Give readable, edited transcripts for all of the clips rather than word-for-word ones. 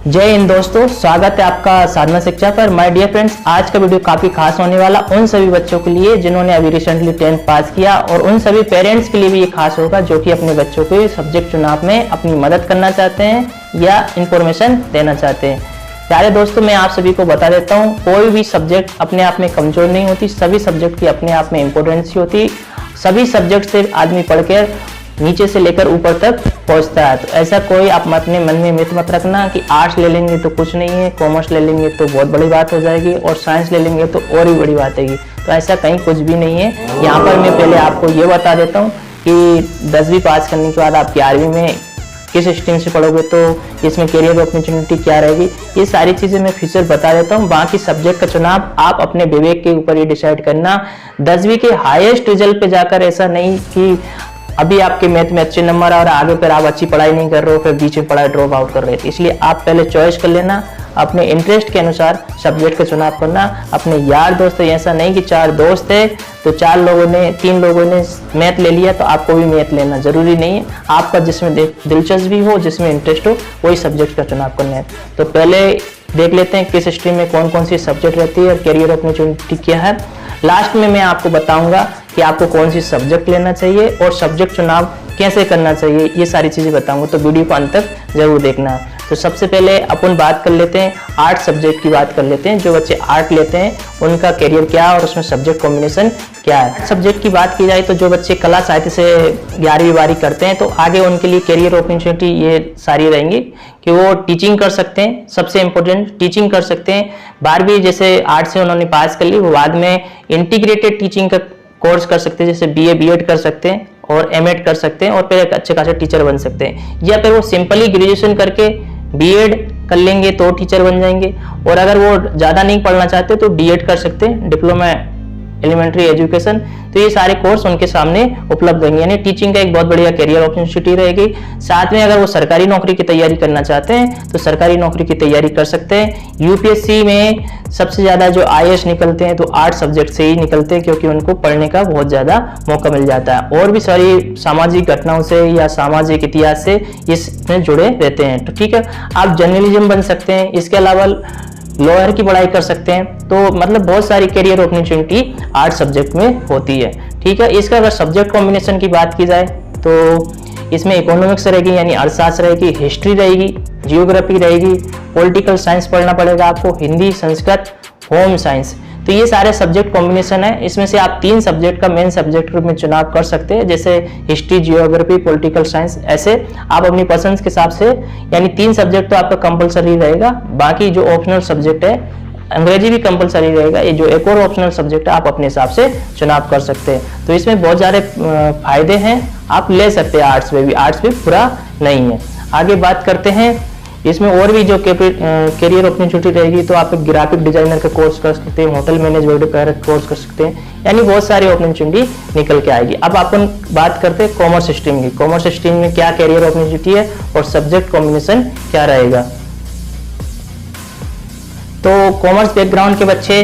जय हिंद दोस्तों, स्वागत है आपका साधना शिक्षा पर। माय डियर फ्रेंड्स, आज का वीडियो काफी खास होने वाला उन सभी बच्चों के लिए जिन्होंने अभी रिसेंटली 10th पास किया, और उन सभी पेरेंट्स के लिए भी ये खास होगा जो कि अपने बच्चों के सब्जेक्ट चुनाव में अपनी मदद करना चाहते हैं या इंफॉर्मेशन देना चाहते हैं। प्यारे दोस्तों, मैं आप सभी को बता देता हूँ, कोई भी सब्जेक्ट अपने आप में कमजोर नहीं होती, सभी सब्जेक्ट की अपने आप में इम्पोर्टेंस होती। सभी सब्जेक्ट से आदमी पढ़कर नीचे से लेकर ऊपर तक पहुंचता है। तो ऐसा कोई आप अपने मन में मिथ मत रखना कि आर्ट्स ले लेंगे तो कुछ नहीं है, कॉमर्स ले लेंगे तो बहुत बड़ी बात हो जाएगी और साइंस ले लेंगे तो और भी बड़ी बात आएगी। तो ऐसा कहीं कुछ भी नहीं है। यहाँ पर मैं पहले आपको ये बता देता हूँ कि 10वीं पास करने के बाद आप 11वीं में किस स्ट्रीम से पढ़ोगे, तो इसमें करियर अपॉर्चुनिटी क्या रहेगी, ये सारी चीज़ें मैं फीचर बता देता हूँ। बाकी सब्जेक्ट का चुनाव आप अपने विवेक के ऊपर ही डिसाइड करना। 10वीं के हाईएस्ट रिजल्ट पे जाकर ऐसा नहीं कि अभी आपके मैथ में अच्छे नंबर आ और आगे फिर आप अच्छी पढ़ाई नहीं कर रहे हो, फिर बीच में पढ़ाई ड्रॉप आउट कर रहे थे। इसलिए आप पहले चॉइस कर लेना, अपने इंटरेस्ट के अनुसार सब्जेक्ट का चुनाव करना। अपने यार दोस्त, ऐसा नहीं कि 4 दोस्त है तो 3 लोगों ने मैथ ले लिया तो आपको भी मैथ लेना जरूरी नहीं है। आपका जिसमें दिलचस्पी हो, जिसमें इंटरेस्ट हो, वही सब्जेक्ट का चुनाव करना है। तो पहले देख लेते हैं किस स्ट्रीम में कौन कौन सी सब्जेक्ट रहती है और करियर अपॉर्चुनिटी क्या है। लास्ट में मैं आपको बताऊंगा कि आपको कौन सी सब्जेक्ट लेना चाहिए और सब्जेक्ट चुनाव कैसे करना चाहिए, ये सारी चीज़ें बताऊंगा, तो वीडियो को अंत तक जरूर देखना। तो सबसे पहले अपन बात कर लेते हैं आर्ट सब्जेक्ट की बात कर लेते हैं। जो बच्चे आर्ट लेते हैं उनका करियर क्या है और उसमें सब्जेक्ट कॉम्बिनेशन क्या है। सब्जेक्ट की बात की जाए तो जो बच्चे कला साहित्य से 11वीं 12वीं करते हैं तो आगे उनके लिए करियर अपॉर्चुनिटी ये सारी रहेंगी कि वो टीचिंग कर सकते हैं। सबसे इम्पोर्टेंट टीचिंग कर सकते हैं। 12वीं जैसे आर्ट से उन्होंने पास कर ली, वो बाद में इंटीग्रेटेड टीचिंग का कोर्स कर सकते हैं, जैसे BA BEd कर सकते हैं और M.Ed कर सकते हैं और फिर एक अच्छे खासे टीचर बन सकते हैं। या फिर वो सिंपली ग्रेजुएशन करके B.Ed कर लेंगे तो टीचर बन जाएंगे, और अगर वो ज़्यादा नहीं पढ़ना चाहते तो D.Ed कर सकते हैं, डिप्लोमा एलिमेंट्री एजुकेशन। तो ये सारे कोर्स उनके सामने उपलब्ध रहेंगे, यानी टीचिंग का एक बहुत बढ़िया करियर अपॉर्चुनिटी रहेगी। साथ में अगर वो सरकारी नौकरी की तैयारी करना चाहते हैं तो सरकारी नौकरी की तैयारी कर सकते हैं। UPSC में सबसे ज़्यादा जो IAS निकलते हैं तो आर्ट सब्जेक्ट से ही निकलते हैं, क्योंकि उनको पढ़ने का बहुत ज़्यादा मौका मिल जाता है और भी सारी सामाजिक घटनाओं से या सामाजिक इतिहास से इसमें जुड़े रहते हैं। तो ठीक है, आप जर्नलिज्म बन सकते हैं, इसके अलावा लॉयर की पढ़ाई कर सकते हैं। तो मतलब बहुत सारी करियर अपॉर्चुनिटी आर्ट सब्जेक्ट में होती है। ठीक है, इसका अगर सब्जेक्ट कॉम्बिनेशन की बात की जाए तो इसमें इकोनॉमिक्स रहेगी, यानी अर्थशास्त्र रहेगी, हिस्ट्री रहेगी, जियोग्राफी रहेगी, पॉलिटिकल साइंस पढ़ना पड़ेगा आपको, हिंदी, संस्कृत, होम साइंस। तो ये सारे सब्जेक्ट कॉम्बिनेशन है। इसमें से आप 3 सब्जेक्ट का मेन सब्जेक्ट रूप में चुनाव कर सकते हैं, जैसे हिस्ट्री, जियोग्राफी, पॉलिटिकल साइंस। ऐसे आप अपनी पसंद के हिसाब से, यानी 3 सब्जेक्ट तो आपका कंपलसरी रहेगा। बाकी जो ऑप्शनल सब्जेक्ट है, अंग्रेजी भी कंपलसरी रहेगा, ये जो एक और ऑप्शनल सब्जेक्ट है आप अपने हिसाब से चुनाव कर सकते हैं। तो इसमें बहुत सारे फायदे हैं, आप ले सकते हैं आर्ट्स में भी, आर्ट्स में पूरा नहीं है। आगे बात करते हैं, इसमें और भी जो करियर अपॉर्चुनिटी रहेगी तो आप एक ग्राफिक डिजाइनर का कोर्स कर सकते हैं, होटल मैनेजमेंट का कोर्स कर सकते हैं, यानी बहुत सारी अपॉर्चुनिटी निकल के आएगी। अब अपन बात करते हैं कॉमर्स स्ट्रीम की। कॉमर्स स्ट्रीम में क्या करियर अपॉर्चुनिटी है और सब्जेक्ट कॉम्बिनेशन क्या रहेगा। तो कॉमर्स बैकग्राउंड के बच्चे,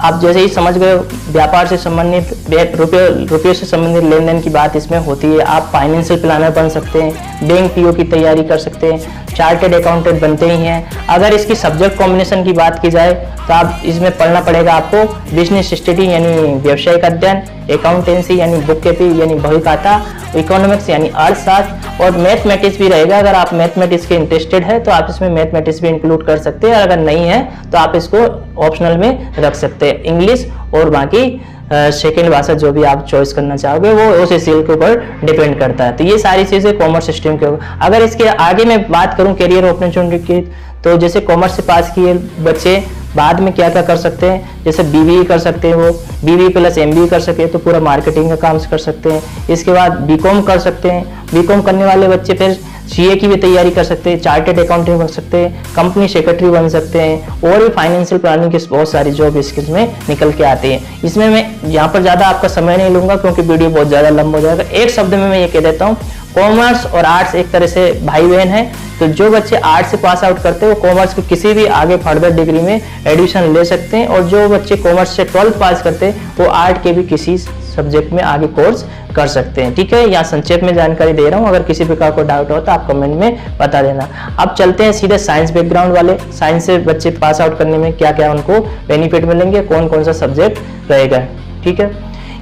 आप जैसे ही समझ गए, व्यापार से संबंधित, रुपये से संबंधित लेन देन की बात इसमें होती है। आप फाइनेंशियल प्लानर बन सकते हैं, बैंक PO की तैयारी कर सकते हैं, चार्टेड अकाउंटेंट बनते ही हैं। अगर इसकी सब्जेक्ट कॉम्बिनेशन की बात की जाए तो आप इसमें पढ़ना पड़ेगा आपको बिजनेस स्टडी यानी व्यावसायिक अध्ययन, अकाउंटेंसी यानी बुक कीपिंग यानी बही खाता, इकोनॉमिक्स यानी अर्थशास्त्र, और मैथमेटिक्स भी रहेगा। अगर आप मैथमेटिक्स के इंटरेस्टेड है तो आप इसमें मैथमेटिक्स भी इंक्लूड कर सकते हैं, अगर नहीं है तो आप इसको ऑप्शनल में रख सकते हैं। इंग्लिश और बाकी सेकेंड भाषा जो भी आप चॉइस करना चाहोगे वो उस स्किल के ऊपर डिपेंड करता है। तो ये सारी चीज़ें कॉमर्स स्ट्रीम के। अगर इसके आगे मैं बात करूं करियर अपॉर्चुनिटी की, तो जैसे कॉमर्स से पास किए बच्चे बाद में क्या क्या कर सकते हैं, जैसे BBA कर सकते हैं, वो BBA प्लस MBA कर सकते हैं तो पूरा मार्केटिंग का काम कर सकते हैं। इसके बाद BCom कर सकते हैं। BCom करने वाले बच्चे फिर CA की भी तैयारी कर सकते हैं, चार्टेड अकाउंटेंट बन सकते हैं, कंपनी सेक्रेटरी बन सकते हैं, और भी फाइनेंशियल प्लानिंग की बहुत सारी जॉब इसमें निकल के आती हैं। इसमें मैं यहाँ पर ज़्यादा आपका समय नहीं लूँगा क्योंकि वीडियो बहुत ज़्यादा लंबा हो जाएगा। एक शब्द में मैं ये कह देता हूँ, कॉमर्स और आर्ट्स एक तरह से भाई बहन है। तो जो बच्चे आर्ट्स से पास आउट करते हैं वो कॉमर्स को किसी भी आगे फर्दर डिग्री में एडमिशन ले सकते हैं, और जो बच्चे कॉमर्स से 12th पास करते हैं वो आर्ट के भी किसी सब्जेक्ट में आगे कोर्स कर सकते हैं। ठीक है, यहाँ संक्षेप में जानकारी दे रहा हूँ, अगर किसी प्रकार को डाउट हो तो आप कमेंट में बता देना। अब चलते हैं सीधे साइंस बैकग्राउंड वाले। साइंस से बच्चे पास आउट करने में क्या क्या उनको बेनिफिट मिलेंगे, कौन कौन सा सब्जेक्ट रहेगा। ठीक है,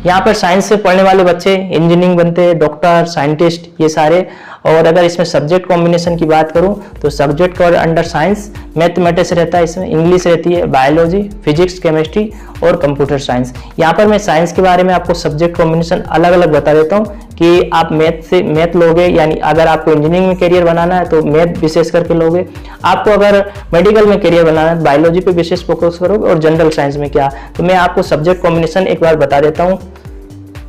यहाँ पर साइंस से पढ़ने वाले बच्चे इंजीनियरिंग बनते हैं, डॉक्टर, साइंटिस्ट, ये सारे। और अगर इसमें सब्जेक्ट कॉम्बिनेशन की बात करूँ तो सब्जेक्ट का अंडर साइंस मैथमेटिक्स रहता है, इसमें इंग्लिश रहती है, बायोलॉजी, फिजिक्स, केमिस्ट्री और कंप्यूटर साइंस। यहाँ पर मैं साइंस के बारे में आपको सब्जेक्ट कॉम्बिनेशन अलग अलग बता देता हूँ कि आप मैथ लोगे, यानी अगर आपको इंजीनियरिंग में करियर बनाना है तो मैथ विशेष करके लोगे। आपको अगर मेडिकल में करियर बनाना है बायोलॉजी पे विशेष फोकस करोगे, और जनरल साइंस में क्या। तो मैं आपको सब्जेक्ट कॉम्बिनेशन एक बार बता देता हूँ।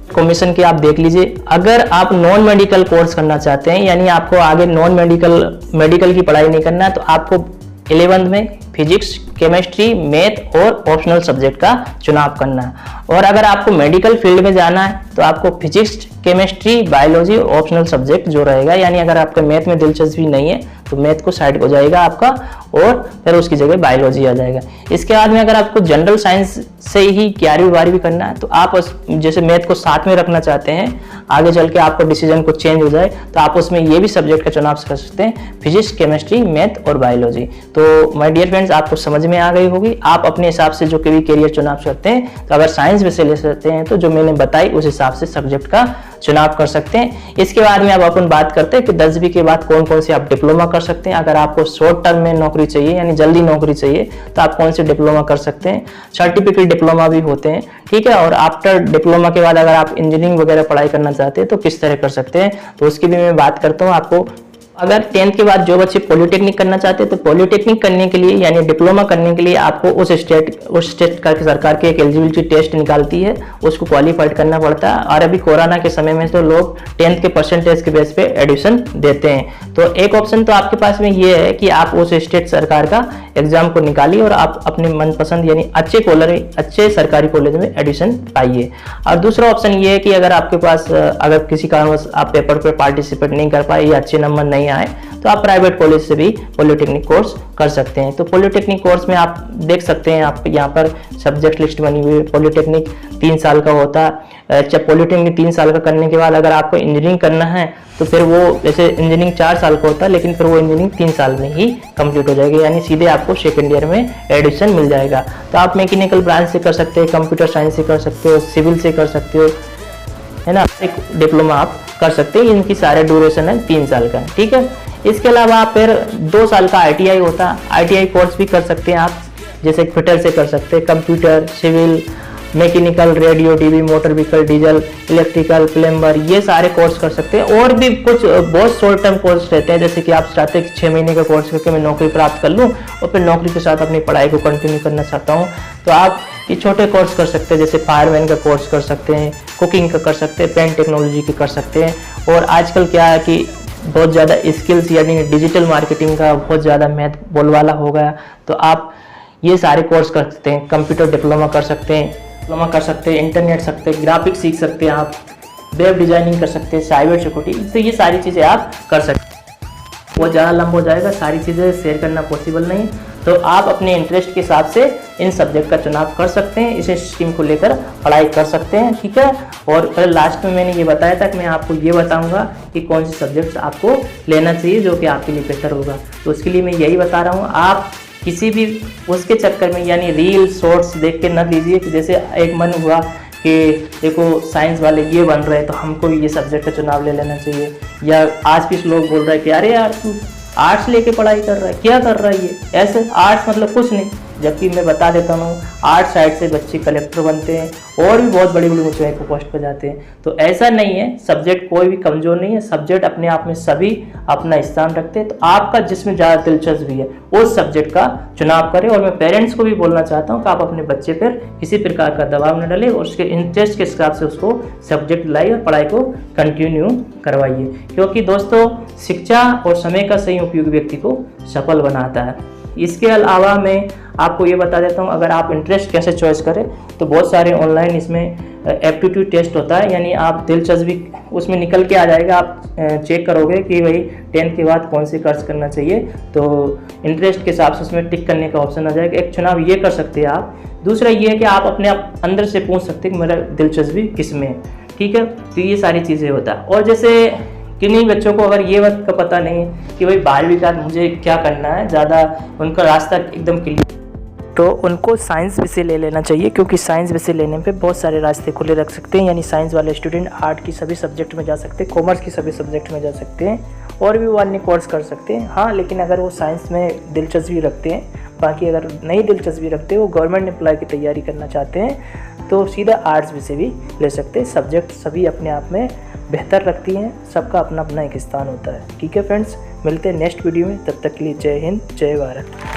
कॉम्बिनेशन की आप देख लीजिए। अगर आप नॉन मेडिकल कोर्स करना चाहते हैं, यानी आपको आगे नॉन मेडिकल की पढ़ाई नहीं करना है, तो आपको 11th में फिजिक्स, केमिस्ट्री, मैथ और ऑप्शनल सब्जेक्ट का चुनाव करना है। और अगर आपको मेडिकल फील्ड में जाना है तो आपको फिजिक्स, केमिस्ट्री, बायोलॉजी और ऑप्शनल सब्जेक्ट जो रहेगा, यानी अगर आपका मैथ में दिलचस्पी नहीं है तो मैथ को साइड हो जाएगा आपका, और फिर उसकी जगह बायोलॉजी आ जाएगा। इसके बाद में अगर आपको जनरल साइंस से ही 11वीं 12वीं करना है तो आप जैसे मैथ को साथ में रखना चाहते हैं, आगे चल के आपको डिसीजन को चेंज हो जाए तो आप उसमें ये भी सब्जेक्ट का चुनाव कर सकते हैं, फिजिक्स, केमिस्ट्री, मैथ और बायोलॉजी। तो माय डियर फ्रेंड्स, आपको समझ में आ गई होगी। आप अपने हिसाब से जो भी करियर चुनाव करते हैं, तो अगर साइंस में से ले सकते हैं तो जो मैंने बताई उस हिसाब से सब्जेक्ट का चुनाव कर सकते हैं। इसके बाद में अब अपन बात करते हैं कि 10वीं के बाद कौन कौन से आप डिप्लोमा कर सकते हैं। अगर आपको शॉर्ट टर्म में नौकरी चाहिए, यानी जल्दी नौकरी चाहिए, तो आप कौन से डिप्लोमा कर सकते हैं। सर्टिफिकेट डिप्लोमा भी होते हैं, ठीक है। और आफ्टर डिप्लोमा के बाद अगर आप इंजीनियरिंग वगैरह पढ़ाई करना चाहते हैं तो किस तरह कर सकते हैं, तो उसकी भी मैं बात करता हूँ आपको। अगर 10th के बाद जो बच्चे पॉलिटेक्निक करना चाहते हैं तो पॉलिटेक्निक करने के लिए, यानी डिप्लोमा करने के लिए आपको उस स्टेट का सरकार की एक एलिजिबिलिटी टेस्ट निकालती है, उसको क्वालिफाइड करना पड़ता है। और अभी कोरोना के समय में तो लोग 10th के परसेंटेज के बेस पे एडमिशन देते हैं। तो एक ऑप्शन तो आपके पास में ये है कि आप उस स्टेट सरकार का एग्जाम को निकालिए और आप अपने मनपसंद यानी अच्छे सरकारी कॉलेज में एडमिशन पाइए। और दूसरा ऑप्शन ये है कि अगर आपके पास अगर किसी कारणवश आप पेपर पे पार्टिसिपेट नहीं कर पाए या अच्छे नंबर नहीं आए तो आप प्राइवेट कॉलेज से भी पॉलिटेक्निक कोर्स कर सकते हैं। तो पॉलिटेक्निक कोर्स में आप देख सकते हैं, आप यहाँ पर सब्जेक्ट लिस्ट बनी हुई है। पॉलिटेक्निक 3 साल का होता है। जब पॉलिटेक्निक 3 साल का करने के बाद अगर आपको इंजीनियरिंग करना है तो फिर वो, जैसे इंजीनियरिंग 4 साल का होता है, लेकिन फिर वो इंजीनियरिंग 3 साल में ही कंप्लीट हो जाएगी, यानी सीधे आपको सेकेंड ईयर में एडमिशन मिल जाएगा। तो आप मैकेनिकल ब्रांच से कर सकते हैं, कंप्यूटर साइंस से कर सकते हो, सिविल से कर सकते हो, है ना। एक डिप्लोमा आप कर सकते हैं। इनकी सारे ड्यूरेशन है 3 साल का, ठीक है। इसके अलावा फिर 2 साल का ITI होता है। ITI कोर्स भी कर सकते हैं आप, जैसे फिटर से कर सकते हैं, computer, civil, mechanical, radio, TV, motor vehicle, diesel, electrical, plumber, ये सारे कोर्स कर सकते हैं। और भी कुछ बहुत शॉर्ट टर्म कोर्स रहते हैं, जैसे कि आप चाहते हैं कि 6 महीने का कोर्स करके मैं नौकरी प्राप्त कर लूँ और फिर नौकरी के साथ अपनी पढ़ाई को कंटिन्यू करना चाहता हूँ, तो आप ये छोटे कोर्स कर सकते हैं। जैसे फायरमैन का कोर्स कर सकते हैं, कुकिंग का कर सकते हैं, पेन टेक्नोलॉजी के कर सकते हैं। और आजकल क्या है कि बहुत ज़्यादा स्किल्स यानी डिजिटल मार्केटिंग का बहुत ज़्यादा महत्व बोलबाला हो गया, तो आप ये सारे कोर्स कर सकते हैं। कंप्यूटर डिप्लोमा कर सकते हैं, इंटरनेट सकते हैं, ग्राफिक्स सीख सकते हैं, आप वेब डिजाइनिंग कर सकते हैं, साइबर सिक्योरिटी, तो ये सारी चीज़ें आप कर सकते हैं। बहुत ज़्यादा लंबा हो जाएगा, सारी चीज़ें शेयर करना पॉसिबल नहीं, तो आप अपने इंटरेस्ट के हिसाब से इन सब्जेक्ट का चुनाव कर सकते हैं, इस स्ट्रीम को लेकर पढ़ाई कर सकते हैं, ठीक है। और फिर लास्ट में मैंने ये बताया था कि मैं आपको ये बताऊंगा कि कौन से सब्जेक्ट्स आपको लेना चाहिए जो कि आपके लिए बेहतर होगा। तो उसके लिए मैं यही बता रहा हूँ, आप किसी भी उसके चक्कर में यानी रील शॉर्ट्स देख के न लीजिए कि जैसे एक मन हुआ कि देखो साइंस वाले ये बन रहे हैं तो हमको भी ये सब्जेक्ट का चुनाव ले लेना चाहिए, या आज भी लोग बोल रहे हैं कि अरे यार तू आर्ट्स लेके पढ़ाई कर रहा है, क्या कर रहा है ये, ऐसे आर्ट्स मतलब कुछ नहीं। जबकि मैं बता देता हूँ, आर्ट्स साइड से बच्चे कलेक्टर बनते हैं और भी बहुत बड़ी बड़ी ऊंचाई को पोस्ट पर जाते हैं। तो ऐसा नहीं है, सब्जेक्ट कोई भी कमजोर नहीं है, सब्जेक्ट अपने आप में सभी अपना स्थान रखते हैं। तो आपका जिसमें ज़्यादा दिलचस्पी है उस सब्जेक्ट का चुनाव करें। और मैं पेरेंट्स को भी बोलना चाहता हूँ कि आप अपने बच्चे पर किसी प्रकार का दबाव न डालें और उसके इंटरेस्ट के हिसाब से उसको सब्जेक्ट लाइए और पढ़ाई को कंटिन्यू करवाइए, क्योंकि दोस्तों शिक्षा और समय का सही उपयोग व्यक्ति को सफल बनाता है। इसके अलावा मैं आपको ये बता देता हूँ, अगर आप इंटरेस्ट कैसे चॉइस करें तो बहुत सारे ऑनलाइन इसमें एप्टीट्यूड टेस्ट होता है, यानी आप दिलचस्पी उसमें निकल के आ जाएगा। आप चेक करोगे कि भाई 10th के बाद कौन सी कोर्स करना चाहिए, तो इंटरेस्ट के हिसाब से उसमें टिक करने का ऑप्शन आ जाएगा। एक चुनाव ये कर सकते हैं आप। दूसरा ये है कि आप अपने आप अंदर से पूछ सकते हैं कि मेरा दिलचस्पी किस में है, ठीक है। तो ये सारी चीज़ें होता है। और जैसे किन्हीं बच्चों को अगर ये बात का पता नहीं है कि भाई 12वीं के बाद मुझे क्या करना है, ज़्यादा उनका रास्ता एकदम क्लियर, तो उनको साइंस विषय ले लेना चाहिए, क्योंकि साइंस विषय लेने पे बहुत सारे रास्ते खुले रख सकते हैं। यानी साइंस वाले स्टूडेंट आर्ट की सभी सब्जेक्ट में जा सकते हैं, कॉमर्स की सभी सब्जेक्ट में जा सकते हैं, और भी वो अन्य कोर्स कर सकते हैं। हाँ, लेकिन अगर वो साइंस में दिलचस्पी रखते हैं, बाकी अगर नहीं दिलचस्पी रखते, वो गवर्नमेंट एम्प्लॉय की तैयारी करना चाहते हैं, तो सीधा आर्ट्स विषय भी ले सकते हैं। सब्जेक्ट सभी अपने आप में बेहतर रखती हैं, सबका अपना अपना एक स्थान होता है। ठीक है फ्रेंड्स, मिलते हैं नेक्स्ट वीडियो में, तब तक के लिए जय हिंद, जय भारत।